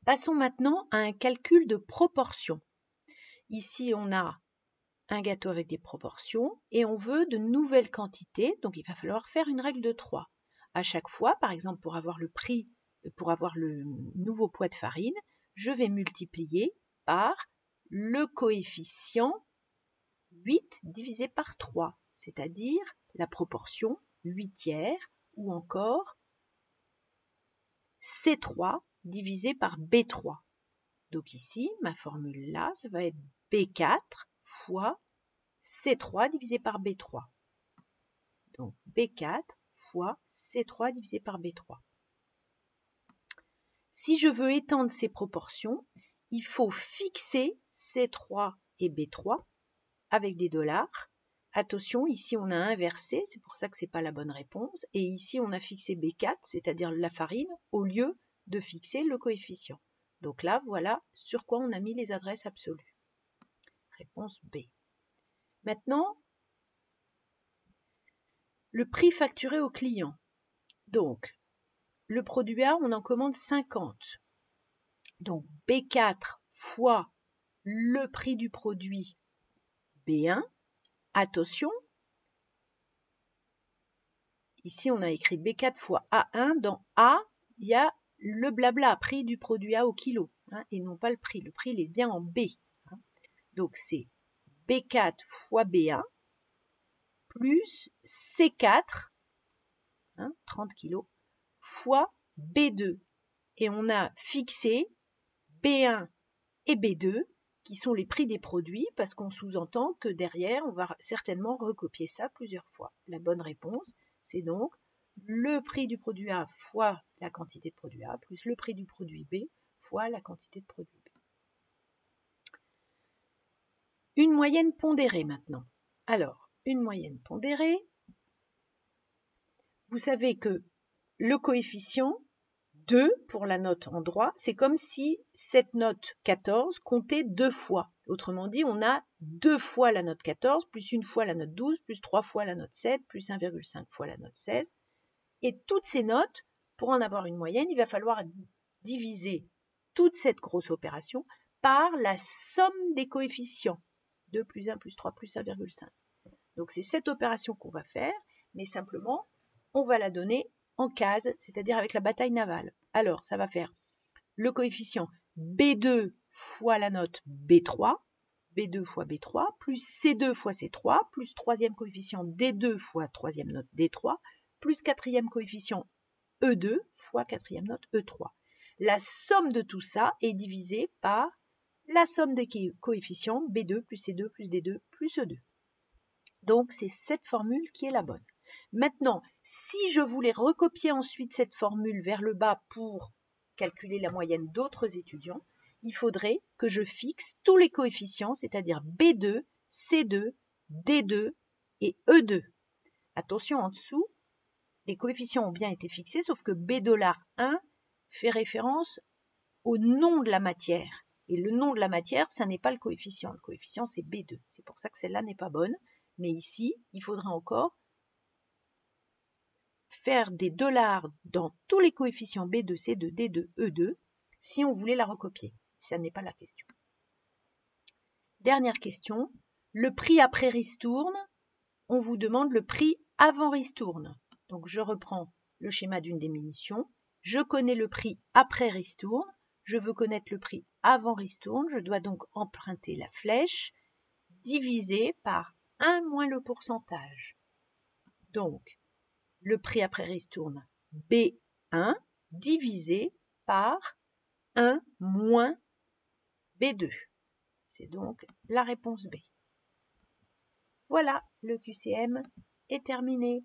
Passons maintenant à un calcul de proportion. Ici, on a un gâteau avec des proportions et on veut de nouvelles quantités, donc il va falloir faire une règle de 3. À chaque fois, par exemple, pour avoir le nouveau poids de farine, je vais multiplier par le coefficient 8 divisé par 3, c'est-à-dire la proportion 8/3 ou encore C3 divisé par B3. Donc ici, ma formule là, ça va être B4 fois C3 divisé par B3. Donc B4 fois C3 divisé par B3. Si je veux étendre ces proportions, il faut fixer C3 et B3 avec des dollars. Attention, ici on a inversé, c'est pour ça que ce n'est pas la bonne réponse. Et ici on a fixé B4, c'est-à-dire la farine, au lieu de fixer le coefficient. Donc là, voilà sur quoi on a mis les adresses absolues. Réponse B. Maintenant, le prix facturé au client. Donc, le produit A, on en commande 50. Donc, B4 fois le prix du produit B1. Attention, ici on a écrit B4 fois A1. Dans A, il y a le blabla, prix du produit A au kilo, et non pas le prix. Le prix, il est bien en B. Donc, c'est B4 fois B1 plus C4, 30 kg, fois B2. Et on a fixé B1 et B2, qui sont les prix des produits, parce qu'on sous-entend que derrière, on va certainement recopier ça plusieurs fois. La bonne réponse, c'est donc le prix du produit A fois la quantité de produit A, plus le prix du produit B fois la quantité de produit B. Une moyenne pondérée maintenant. Alors, une moyenne pondérée, vous savez que le coefficient 2 pour la note en droit, c'est comme si cette note 14 comptait 2 fois. Autrement dit, on a 2 fois la note 14, plus 1 fois la note 12, plus 3 fois la note 7, plus 1,5 fois la note 16. Et toutes ces notes, pour en avoir une moyenne, il va falloir diviser toute cette grosse opération par la somme des coefficients. 2 plus 1 plus 3 plus 1,5. Donc c'est cette opération qu'on va faire, mais simplement, on va la donner en cases, c'est-à-dire avec la bataille navale. Alors, ça va faire le coefficient B2 fois la note B3, B2 fois B3, plus C2 fois C3, plus troisième coefficient D2 fois troisième note D3, plus quatrième coefficient E2 fois quatrième note E3. La somme de tout ça est divisée par la somme des coefficients B2 plus C2 plus D2 plus E2. Donc, c'est cette formule qui est la bonne. Maintenant, si je voulais recopier ensuite cette formule vers le bas pour calculer la moyenne d'autres étudiants, il faudrait que je fixe tous les coefficients, c'est-à-dire B2, C2, D2 et E2. Attention, en dessous, les coefficients ont bien été fixés, sauf que B$1 fait référence au nom de la matière. Et le nom de la matière, ça n'est pas le coefficient. Le coefficient, c'est B2. C'est pour ça que celle-là n'est pas bonne. Mais ici, il faudra encore faire des dollars dans tous les coefficients B2, C2, D2, E2 si on voulait la recopier. Ça n'est pas la question. Dernière question. Le prix après ristourne, on vous demande le prix avant ristourne. Donc je reprends le schéma d'une diminution. Je connais le prix après ristourne. Je veux connaître le prix avant ristourne. Je dois donc emprunter la flèche divisé par 1 moins le pourcentage. Donc, le prix après ristourne B1 divisé par 1 moins B2. C'est donc la réponse B. Voilà, le QCM est terminé.